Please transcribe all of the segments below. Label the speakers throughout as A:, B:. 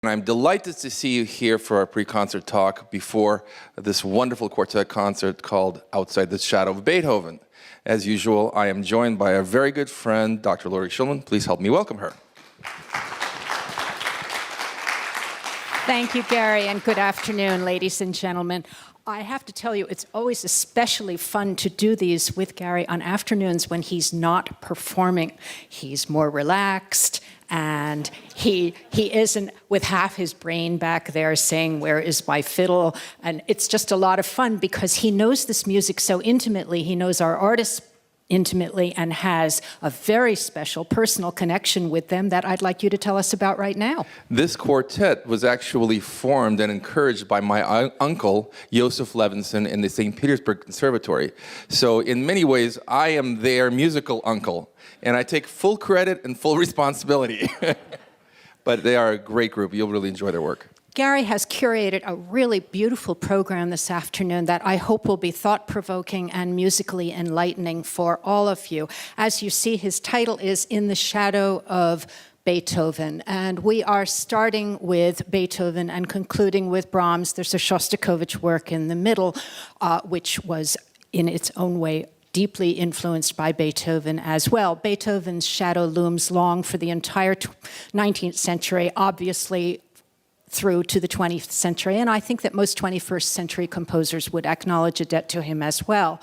A: And I'm delighted to see you here for our pre-concert talk before this wonderful quartet concert called Outside the Shadow of Beethoven. As usual, I am joined by a very good friend, Dr. Laurie Shulman. Please help me welcome her.
B: Thank you, Gary, and good afternoon, ladies and gentlemen. I have to tell you, it's always especially fun to do these with Gary on afternoons when he's not performing. He's more relaxed, and he isn't with half his brain back there saying, "Where is my fiddle?" And it's just a lot of fun because he knows this music so intimately. He knows our artists intimately and has a very special personal connection with them that I'd like you to tell us about right now.
A: This quartet was actually formed and encouraged by my uncle, Joseph Levinson, in the St. Petersburg Conservatory. So in many ways, I am their musical uncle, and I take full credit and full responsibility. But they are a great group. You'll really enjoy their work.
B: Gary has curated a really beautiful program this afternoon that I hope will be thought-provoking and musically enlightening for all of you. As you see, his title is In the Shadow of Beethoven, and we are starting with Beethoven and concluding with Brahms. There's a Shostakovich work in the middle, which was in its own way deeply influenced by Beethoven as well. Beethoven's shadow looms long for the entire 19th century, obviously through to the 20th century, and I think that most 21st century composers would acknowledge a debt to him as well.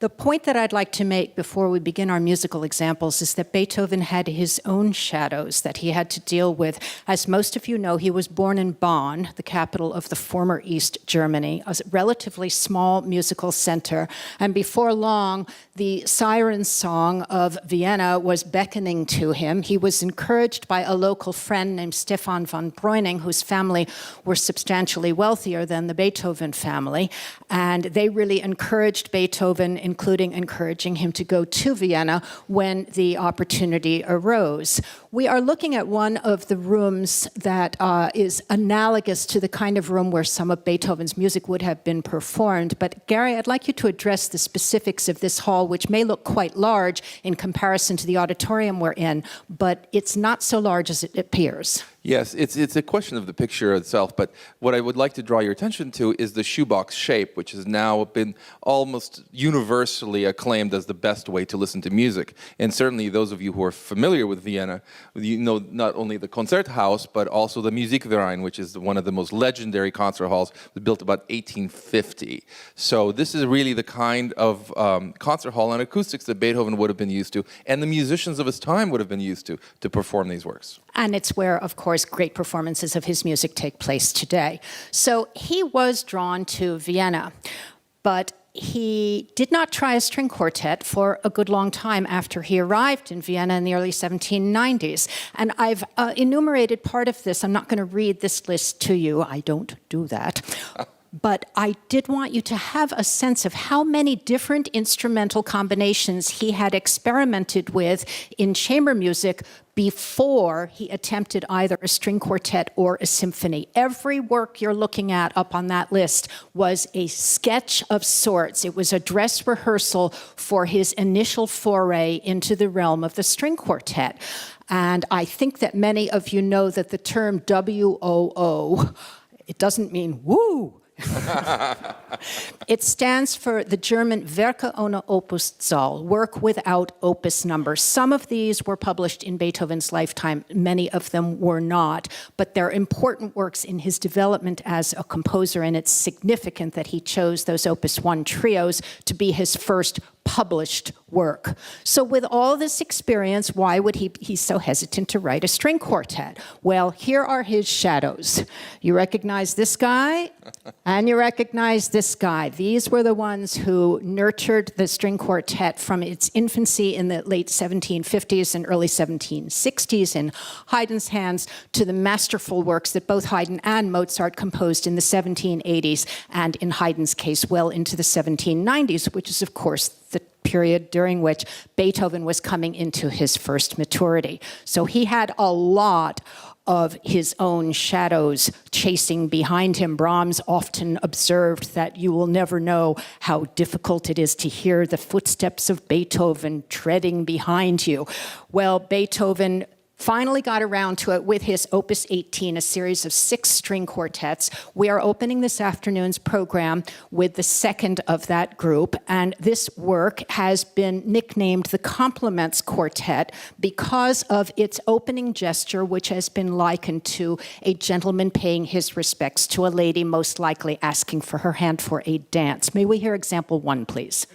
B: The point that I'd like to make before we begin our musical examples is that Beethoven had his own shadows that he had to deal with. As most of you know, he was born in Bonn, the capital of the former East Germany, a relatively small musical center. And before long, the siren song of Vienna was beckoning to him. He was encouraged by a local friend named Stefan von Breuning, whose family were substantially wealthier than the Beethoven family. And they really encouraged Beethoven, including encouraging him to go to Vienna when the opportunity arose. We are looking at one of the rooms that is analogous to the kind of room where some of Beethoven's music would have been performed. But Gary, I'd like you to address the specifics of this hall, which may look quite large in comparison to the auditorium we're in, but it's not so large as it appears.
A: Yes, it's a question of the picture itself, but what I would like to draw your attention to is the shoebox shape, which has now been almost universally acclaimed as the best way to listen to music. And certainly those of you who are familiar with Vienna, you know not only the Konzerthaus, but also the Musikverein, which is one of the most legendary concert halls. It was built about 1850. So this is really the kind of concert hall and acoustics that Beethoven would have been used to, and the musicians of his time would have been used to perform these works.
B: And it's where, of course, great performances of his music take place today. So he was drawn to Vienna, but he did not try a string quartet for a good long time after he arrived in Vienna in the early 1790s. And I've enumerated part of this. I'm not going to read this list to you. I don't do that. But I did want you to have a sense of how many different instrumental combinations he had experimented with in chamber music before he attempted either a string quartet or a symphony. Every work you're looking at up on that list was a sketch of sorts. It was a dress rehearsal for his initial foray into the realm of the string quartet. And I think that many of you know that the term WOO, it doesn't mean woo. It stands for the German Werke ohne Opuszahl, work without opus number. Some of these were published in Beethoven's lifetime, many of them were not, but they're important works in his development as a composer, and it's significant that he chose those Opus 1 trios to be his first published work. So with all this experience, why would he's so hesitant to write a string quartet? Well, here are his shadows. You recognize this guy, and you recognize this guy. These were the ones who nurtured the string quartet from its infancy in the late 1750s and early 1760s in Haydn's hands to the masterful works that both Haydn and Mozart composed in the 1780s and, in Haydn's case, well into the 1790s, which is, of course, the period during which Beethoven was coming into his first maturity. So he had a lot of his own shadows chasing behind him. Brahms often observed that you will never know how difficult it is to hear the footsteps of Beethoven treading behind you. Well, Beethoven finally got around to it with his Opus 18, a series of 6 string quartets. We are opening this afternoon's program with the second of that group, and this work has been nicknamed the Compliments Quartet because of its opening gesture, which has been likened to a gentleman paying his respects to a lady most likely asking for her hand for a dance. May we hear example 1, please?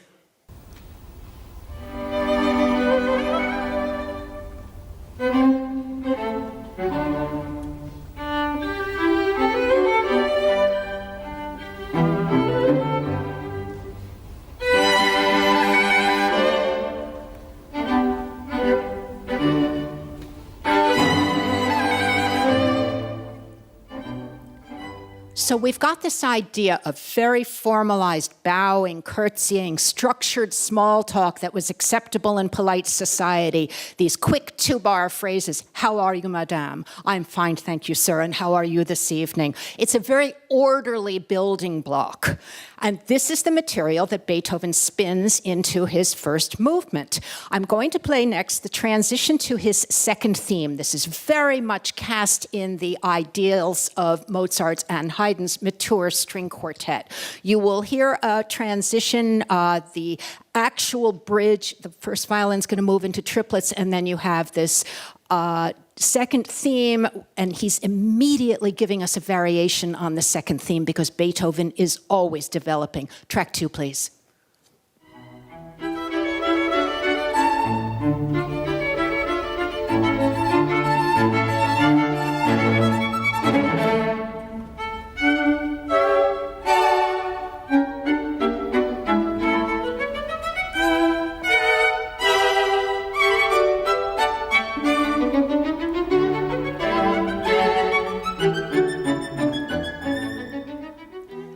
B: So we've got this idea of very formalized bowing, curtsying, structured small talk that was acceptable in polite society, these quick 2-bar phrases, how are you, madame? I'm fine, thank you, sir, and how are you this evening? It's a very orderly building block. And this is the material that Beethoven spins into his first movement. I'm going to play next the transition to his second theme. This is very much cast in the ideals of Mozart's and Haydn's mature string quartet. You will hear a transition, the actual bridge, the first violin's going to move into triplets, and then you have this second theme, and he's immediately giving us a variation on the second theme because Beethoven is always developing. Track 2, please.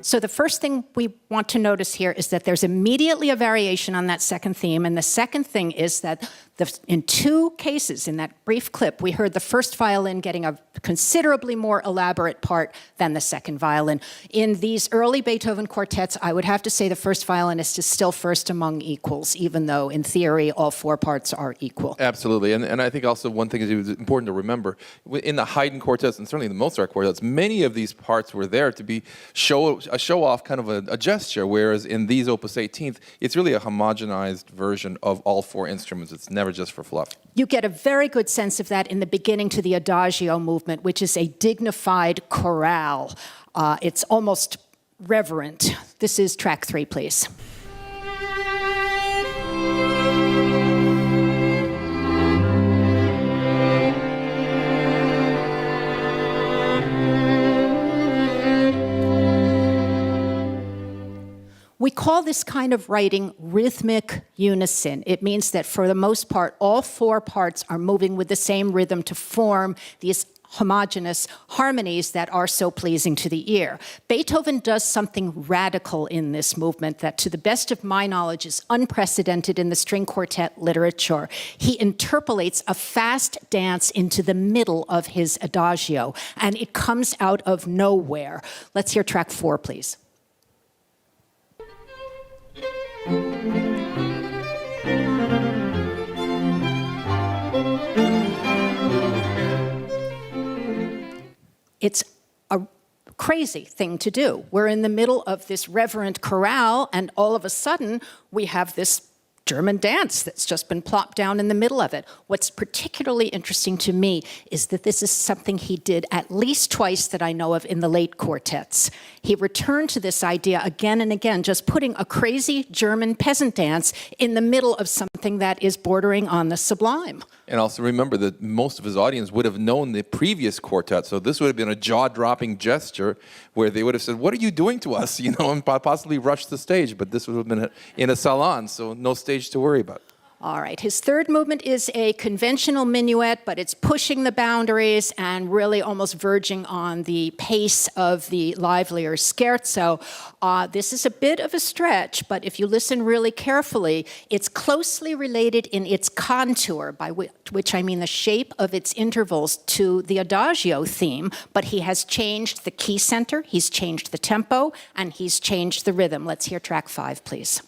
B: So the first thing we want to notice here is that there's immediately a variation on that second theme. And the second thing is that in 2 cases in that brief clip, we heard the first violin getting a considerably more elaborate part than the second violin. In these early Beethoven quartets, I would have to say the first violinist is still first among equals, even though in theory all 4 parts are equal.
A: Absolutely. And I think also one thing is important to remember, in the Haydn quartets and certainly the Mozart quartets, many of these parts were there to be a show-off kind of a gesture, whereas in these Opus 18th, it's really a homogenized version of all 4 instruments. It's never just for fluff.
B: You get a very good sense of that in the beginning to the Adagio movement, which is a dignified chorale. It's almost reverent. This is track 3, please. We call this kind of writing rhythmic unison. It means that for the most part, all 4 parts are moving with the same rhythm to form these homogeneous harmonies that are so pleasing to the ear. Beethoven does something radical in this movement that, to the best of my knowledge, is unprecedented in the string quartet literature. He interpolates a fast dance into the middle of his adagio, and it comes out of nowhere. Let's hear track 4, please. It's a crazy thing to do. We're in the middle of this reverent chorale, and all of a sudden, we have this German dance that's just been plopped down in the middle of it. What's particularly interesting to me is that this is something he did at least twice that I know of in the late quartets. He returned to this idea again and again, just putting a crazy German peasant dance in the middle of something that is bordering on the sublime.
A: And also remember that most of his audience would have known the previous quartet, so this would have been a jaw-dropping gesture where they would have said, "What are you doing to us?" And possibly rushed the stage. But this would have been in a salon, so no stage to worry about.
B: All right, his third movement is a conventional minuet, but it's pushing the boundaries and really almost verging on the pace of the livelier scherzo. This is a bit of a stretch, but if you listen really carefully, it's closely related in its contour, by which I mean the shape of its intervals, to the Adagio theme, but he has changed the key center, he's changed the tempo, and he's changed the rhythm. Let's hear track 5, please.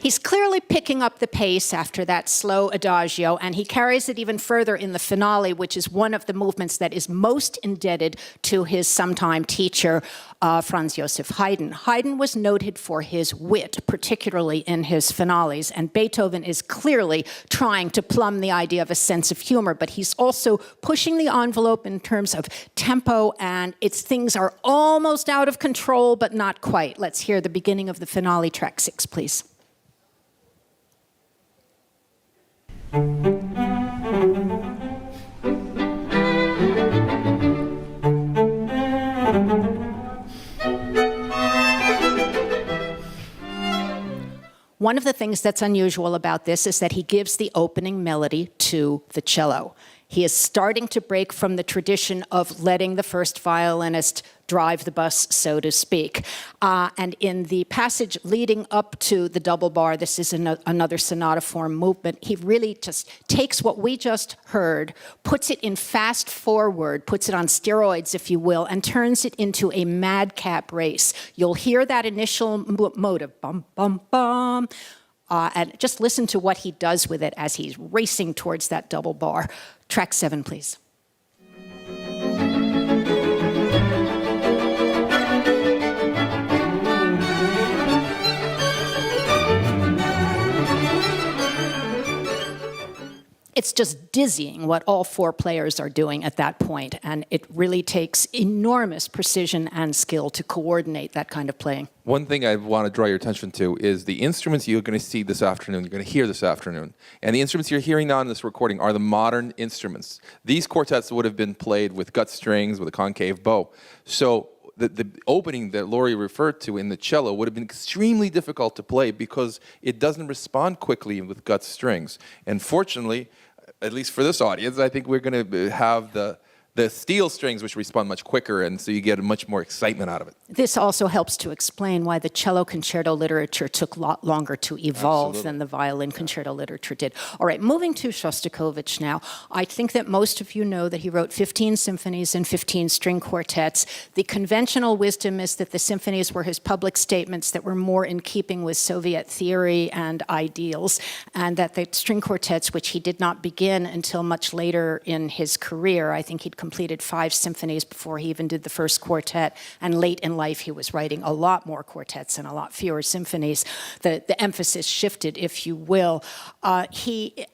B: He's clearly picking up the pace after that slow adagio, and he carries it even further in the finale, which is one of the movements that is most indebted to his sometime teacher, Franz Joseph Haydn. Haydn was noted for his wit, particularly in his finales, and Beethoven is clearly trying to plumb the idea of a sense of humor, but he's also pushing the envelope in terms of tempo, and things are almost out of control, but not quite. Let's hear the beginning of the finale, track 6, please. One of the things that's unusual about this is that he gives the opening melody to the cello. He is starting to break from the tradition of letting the first violinist drive the bus, so to speak. And in the passage leading up to the double bar, this is another sonata form movement, he really just takes what we just heard, puts it in fast forward, puts it on steroids, if you will, and turns it into a madcap race. You'll hear that initial motive, bum, bum, bum, and just listen to what he does with it as he's racing towards that double bar. Track 7, please. It's just dizzying what all 4 players are doing at that point, and it really takes enormous precision and skill to coordinate that kind of playing.
A: One thing I want to draw your attention to is the instruments you're going to see this afternoon, you're going to hear this afternoon. And the instruments you're hearing now in this recording are the modern instruments. These quartets would have been played with gut strings, with a concave bow. So the opening that Laurie referred to in the cello would have been extremely difficult to play because it doesn't respond quickly with gut strings. And fortunately, at least for this audience, I think we're going to have the steel strings, which respond much quicker, and so you get much more excitement out of it.
B: This also helps to explain why the cello concerto literature took a lot longer to evolve than the violin concerto literature did. All right, moving to Shostakovich now. I think that most of you know that he wrote 15 symphonies and 15 string quartets. The conventional wisdom is that the symphonies were his public statements that were more in keeping with Soviet theory and ideals, and that the string quartets, which he did not begin until much later in his career, I think he'd completed 5 symphonies before he even did the first quartet, and late in life he was writing a lot more quartets and a lot fewer symphonies. The emphasis shifted, if you will. He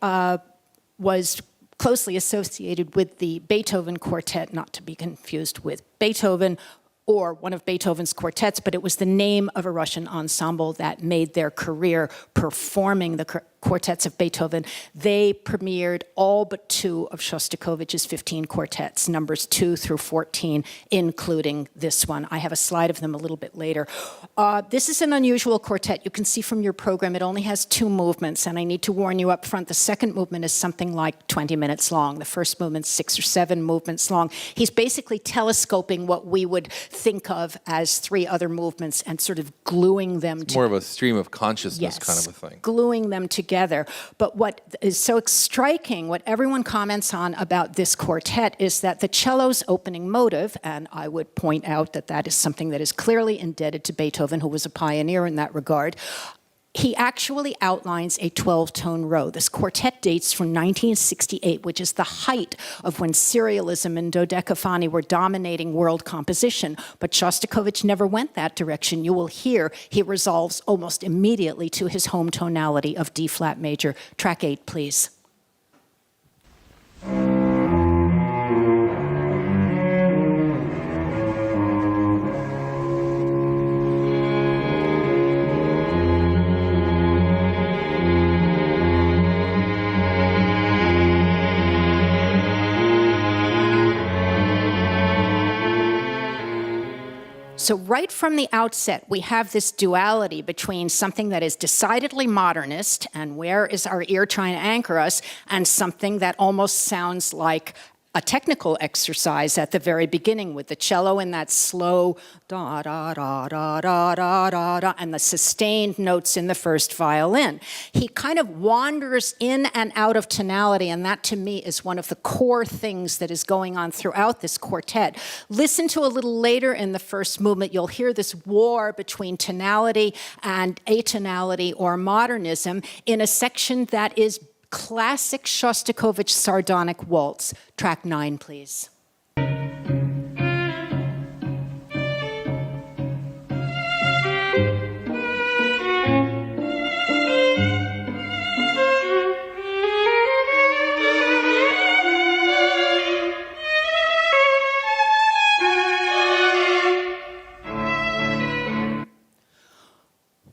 B: was closely associated with the Beethoven quartet, not to be confused with Beethoven, or one of Beethoven's quartets, but it was the name of a Russian ensemble that made their career performing the quartets of Beethoven. They premiered all but 2 of Shostakovich's 15 quartets, numbers 2 through 14, including this one. I have a slide of them a little bit later. This is an unusual quartet. You can see from your program it only has 2 movements, and I need to warn you up front, the second movement is something like 20 minutes long. The first movement's 6 or 7 movements long. He's basically telescoping what we would think of as 3 other movements and sort of gluing them
A: It's more of a stream of consciousness kind of a thing.
B: Gluing them together. But what is so striking, what everyone comments on about this quartet is that the cello's opening motive, and I would point out that that is something that is clearly indebted to Beethoven, who was a pioneer in that regard, he actually outlines a 12-tone row. This quartet dates from 1968, which is the height of when serialism and dodecaphony were dominating world composition. But Shostakovich never went that direction. You will hear he resolves almost immediately to his home tonality of D-flat major. Track 8, please. So right from the outset, we have this duality between something that is decidedly modernist, and where is our ear trying to anchor us, and something that almost sounds like a technical exercise at the very beginning with the cello in that slow da da da da da da da da and the sustained notes in the first violin. He kind of wanders in and out of tonality, and that to me is one of the core things that is going on throughout this quartet. Listen to a little later in the first movement, you'll hear this war between tonality and atonality or modernism in a section that is classic Shostakovich sardonic waltz. Track 9, please.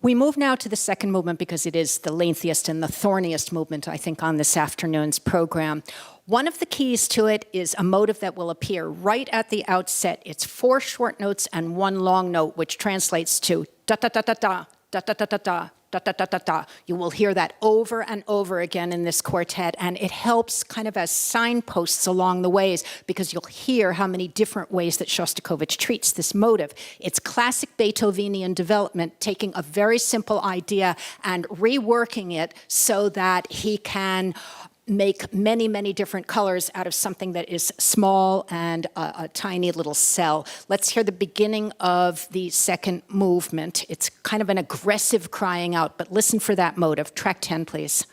B: We move now to the second movement because it is the lengthiest and the thorniest movement, I think, on this afternoon's program. One of the keys to it is a motive that will appear right at the outset. It's 4 short notes and 1 long note, which translates to da-da-da-da-da, da-da-da-da-da, da-da-da-da-da. You will hear that over and over again in this quartet, and it helps kind of as signposts along the ways because you'll hear how many different ways that Shostakovich treats this motive. It's classic Beethovenian development, taking a very simple idea and reworking it so that he can make many, many different colors out of something that is small and a tiny little cell. Let's hear the beginning of the second movement. It's kind of an aggressive crying out, but listen for that motive. Track 10, please.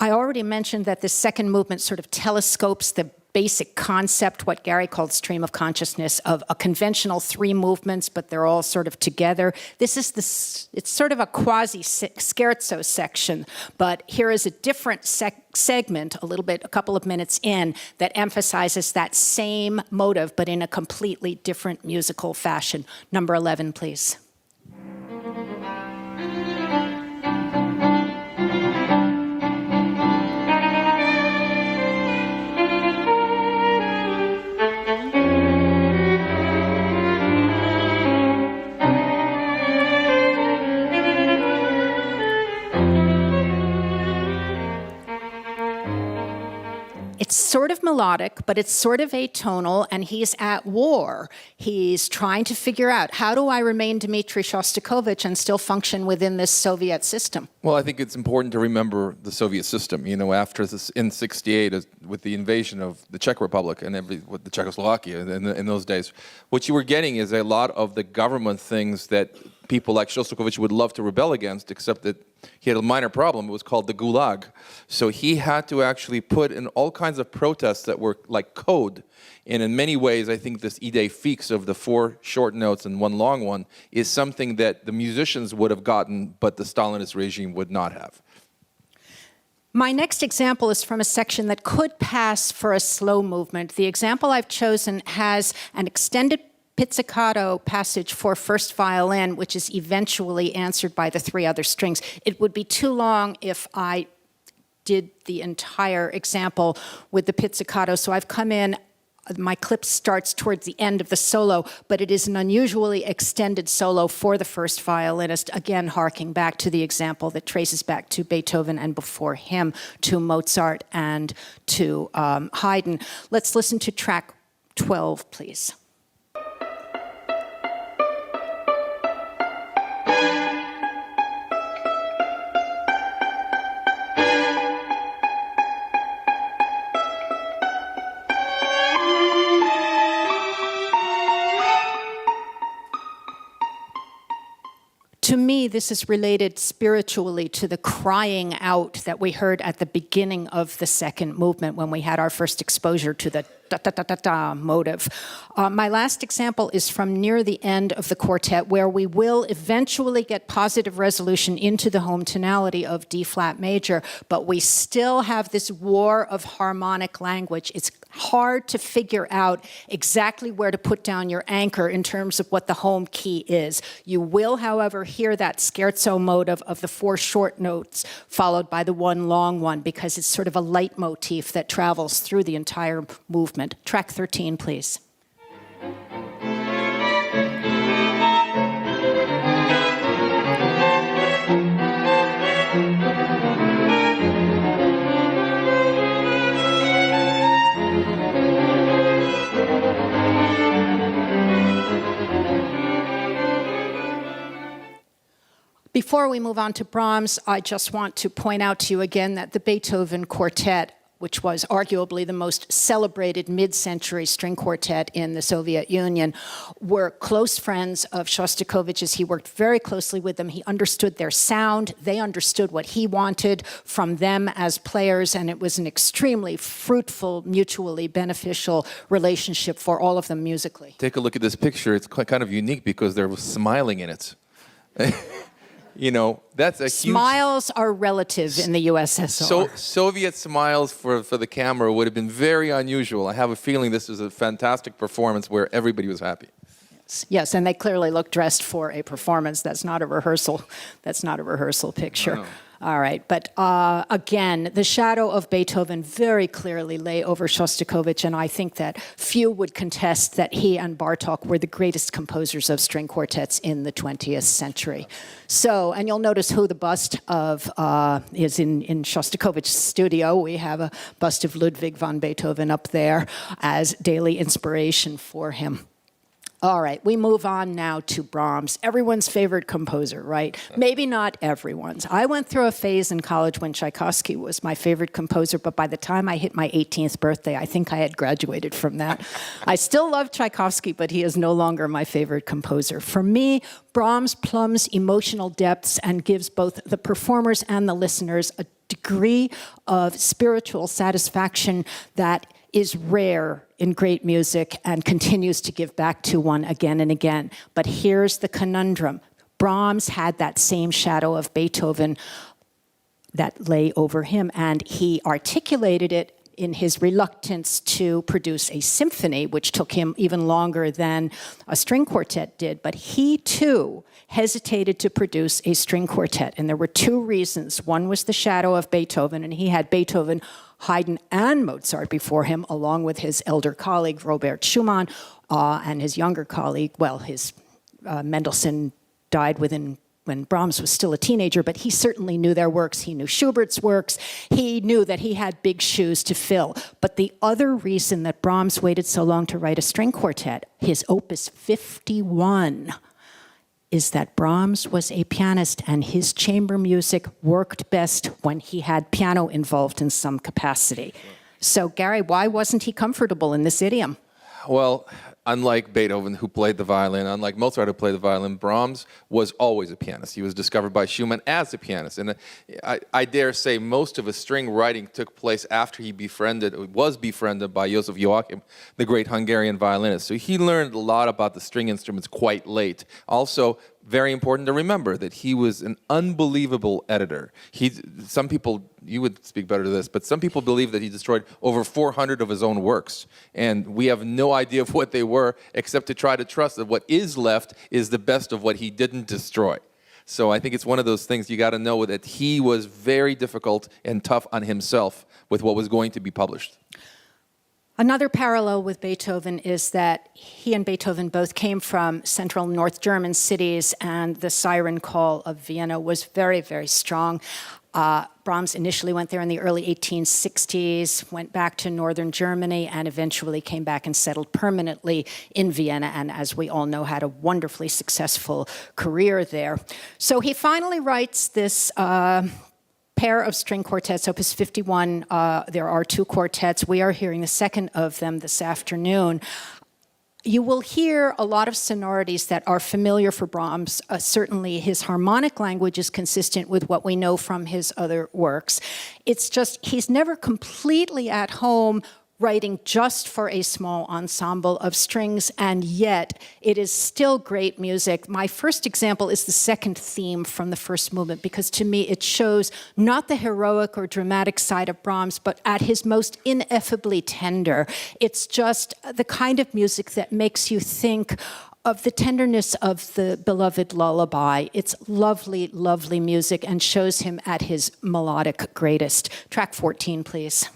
B: I already mentioned that this second movement sort of telescopes the basic concept, what Gary called stream of consciousness, of a conventional 3 movements, but they're all sort of together. This is it's sort of a quasi-scherzo section, but here is a different segment, a couple of minutes in, that emphasizes that same motive, but in a completely different musical fashion. Number 11, please. It's sort of melodic, but it's sort of atonal, and he's at war. He's trying to figure out, how do I remain Dmitri Shostakovich and still function within this Soviet system?
A: Well, I think it's important to remember the Soviet system. You know, after this, in '68, with the invasion of the Czech Republic and the Czechoslovakia in those days, what you were getting is a lot of the government things that people like Shostakovich would love to rebel against, except that he had a minor problem. It was called the Gulag. So he had to actually put in all kinds of protests that were like code. And in many ways, I think this idée fixe of the 4 short notes and 1 long one is something that the musicians would have gotten, but the Stalinist regime would not have.
B: My next example is from a section that could pass for a slow movement. The example I've chosen has an extended pizzicato passage for first violin, which is eventually answered by the 3 other strings. It would be too long if I did the entire example with the pizzicato, so I've come in. My clip starts towards the end of the solo, but it is an unusually extended solo for the first violinist, again harking back to the example that traces back to Beethoven and before him to Mozart and to Haydn. Let's listen to track 12, please. To me, this is related spiritually to the crying out that we heard at the beginning of the second movement when we had our first exposure to the da-da-da-da-da motive. My last example is from near the end of the quartet, where we will eventually get positive resolution into the home tonality of D flat major, but we still have this war of harmonic language. It's hard to figure out exactly where to put down your anchor in terms of what the home key is. You will, however, hear that scherzo motive of the 4 short notes followed by the 1 long one, because it's sort of a leitmotif that travels through the entire movement. Track 13, please. Before we move on to Brahms, I just want to point out to you again that the Beethoven Quartet, which was arguably the most celebrated mid-century string quartet in the Soviet Union, were close friends of Shostakovich's. He worked very closely with them. He understood their sound. They understood what he wanted from them as players, and it was an extremely fruitful, mutually beneficial relationship for all of them musically.
A: Take a look at this picture. It's kind of unique because they're smiling in it. You know, that's a huge...
B: Smiles are relative in the USSR.
A: So Soviet smiles for the camera would have been very unusual. I have a feeling this was a fantastic performance where everybody was happy.
B: Yes, and they clearly look dressed for a performance. That's not a rehearsal. That's not a rehearsal picture.
A: No.
B: All right, but again, the shadow of Beethoven very clearly lay over Shostakovich, and I think that few would contest that he and Bartók were the greatest composers of string quartets in the 20th century. So, and you'll notice who the bust of is in Shostakovich's studio. We have a bust of Ludwig van Beethoven up there as daily inspiration for him. All right, we move on now to Brahms, everyone's favorite composer, right? Maybe not everyone's. I went through a phase in college when Tchaikovsky was my favorite composer, but by the time I hit my 18th birthday, I think I had graduated from that. I still love Tchaikovsky, but he is no longer my favorite composer. For me, Brahms plumbs emotional depths and gives both the performers and the listeners a degree of spiritual satisfaction that is rare in great music and continues to give back to one again and again. But here's the conundrum. Brahms had that same shadow of Beethoven that lay over him, and he articulated it in his reluctance to produce a symphony, which took him even longer than a string quartet did. But he, too, hesitated to produce a string quartet, and there were 2 reasons. One was the shadow of Beethoven, and he had Beethoven, Haydn, and Mozart before him, along with his elder colleague, Robert Schumann, and his younger colleague, Mendelssohn died when Brahms was still a teenager, but he certainly knew their works. He knew Schubert's works. He knew that he had big shoes to fill. But the other reason that Brahms waited so long to write a string quartet, his Opus 51, is that Brahms was a pianist, and his chamber music worked best when he had piano involved in some capacity. So, Gary, why wasn't he comfortable in this idiom?
A: Well, unlike Beethoven, who played the violin, unlike Mozart, who played the violin, Brahms was always a pianist. He was discovered by Schumann as a pianist. And I dare say most of his string writing took place after he was befriended by Joseph Joachim, the great Hungarian violinist. So he learned a lot about the string instruments quite late. Also, very important to remember that he was an unbelievable editor. Some people, you would speak better to this, but some people believe that he destroyed over 400 of his own works. And we have no idea of what they were, except to try to trust that what is left is the best of what he didn't destroy. So I think it's one of those things you got to know that he was very difficult and tough on himself with what was going to be published.
B: Another parallel with Beethoven is that he and Beethoven both came from central North German cities, and the siren call of Vienna was very, very strong. Brahms initially went there in the early 1860s, went back to northern Germany, and eventually came back and settled permanently in Vienna, and as we all know, had a wonderfully successful career there. So he finally writes this pair of string quartets, Opus 51. There are 2 quartets. We are hearing the second of them this afternoon. You will hear a lot of sonorities that are familiar for Brahms. Certainly his harmonic language is consistent with what we know from his other works. It's just he's never completely at home writing just for a small ensemble of strings, and yet it is still great music. My first example is the second theme from the first movement, because to me it shows not the heroic or dramatic side of Brahms, but at his most ineffably tender. It's just the kind of music that makes you think of the tenderness of the beloved lullaby. It's lovely, lovely music and shows him at his melodic greatest. Track 14, please.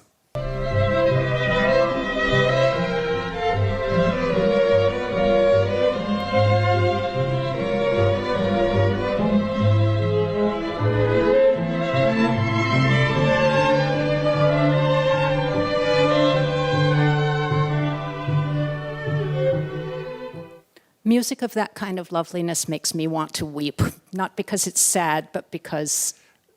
B: Music of that kind of loveliness makes me want to weep, not because it's sad, but because...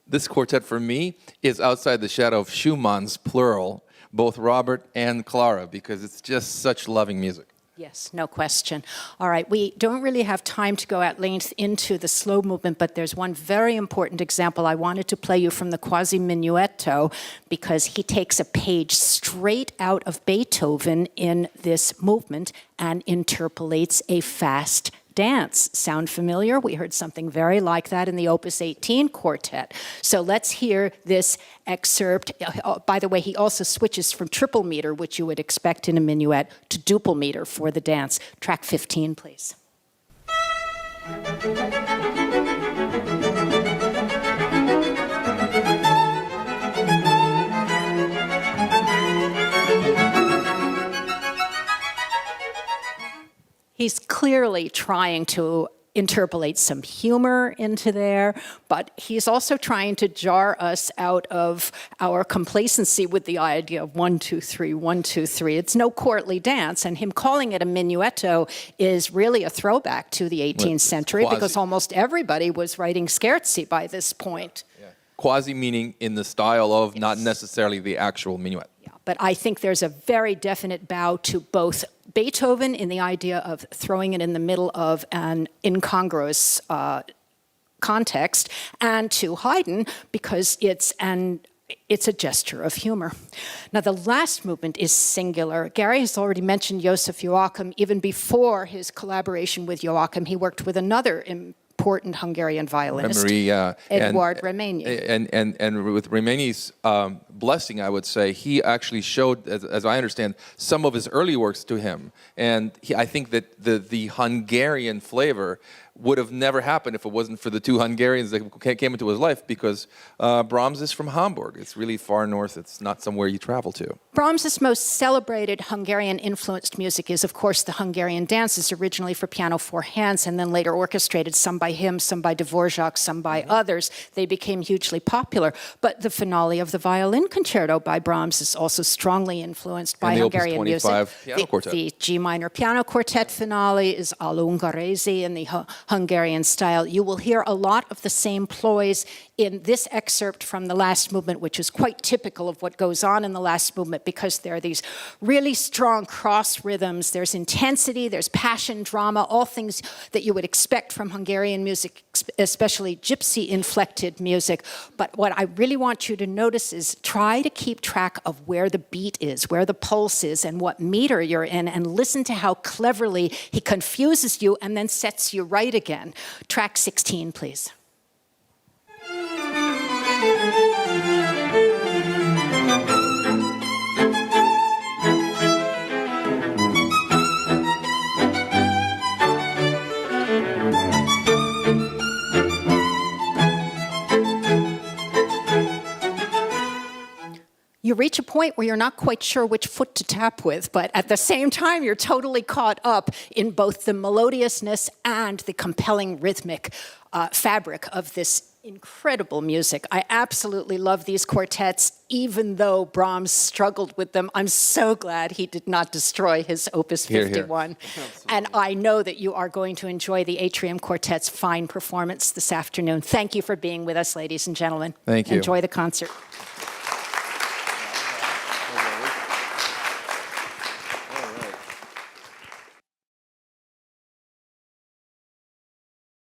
A: This quartet, for me, is outside the shadow of Schumann's plural, both Robert and Clara, because it's just such loving music.
B: Yes, no question. All right, we don't really have time to go at length into the slow movement, but there's one very important example I wanted to play you from the quasi-minuetto, because he takes a page straight out of Beethoven in this movement and interpolates a fast dance. Sound familiar? We heard something very like that in the Opus 18 quartet. So let's hear this excerpt. By the way, he also switches from triple meter, which you would expect in a minuet, to duple meter for the dance. Track 15, please. He's clearly trying to interpolate some humor into there, but he's also trying to jar us out of our complacency with the idea of 1, 2, 3, 1, 2, 3. It's no courtly dance, and him calling it a minuetto is really a throwback to the 18th century, because almost everybody was writing scherzi by this point.
A: Yeah. Quasi meaning in the style of, not necessarily the actual minuet.
B: Yeah, but I think there's a very definite bow to both Beethoven in the idea of throwing it in the middle of an incongruous context, and to Haydn because it's a gesture of humor. Now, the last movement is singular. Gary has already mentioned Joseph Joachim. Even before his collaboration with Joachim, he worked with another important Hungarian violinist, Edward Reményi.
A: And with Reményi's blessing, I would say, he actually showed, as I understand, some of his early works to him. And I think that the Hungarian flavor would have never happened if it wasn't for the two Hungarians that came into his life, because Brahms is from Hamburg. It's really far north. It's not somewhere you travel to.
B: Brahms's most celebrated Hungarian-influenced music is, of course, the Hungarian dances, originally for piano four hands, and then later orchestrated, some by him, some by Dvorak, some by others. They became hugely popular. But the finale of the violin concerto by Brahms is also strongly influenced by Hungarian music.
A: Piano quartet.
B: The G minor piano quartet finale is all'Ungherese in the Hungarian style. You will hear a lot of the same ploys in this excerpt from the last movement, which is quite typical of what goes on in the last movement, because there are these really strong cross rhythms. There's intensity, there's passion, drama, all things that you would expect from Hungarian music, especially gypsy-inflected music. But what I really want you to notice is try to keep track of where the beat is, where the pulse is, and what meter you're in, and listen to how cleverly he confuses you and then sets you right again. Track 16, please. You reach a point where you're not quite sure which foot to tap with, but at the same time, you're totally caught up in both the melodiousness and the compelling rhythmic fabric of this incredible music. I absolutely love these quartets, even though Brahms struggled with them. I'm so glad he did not destroy his Opus 51. Here. And I know that you are going to enjoy the Atrium Quartet's fine performance this afternoon. Thank you for being with us, ladies and gentlemen.
A: Thank you.
B: Enjoy the concert.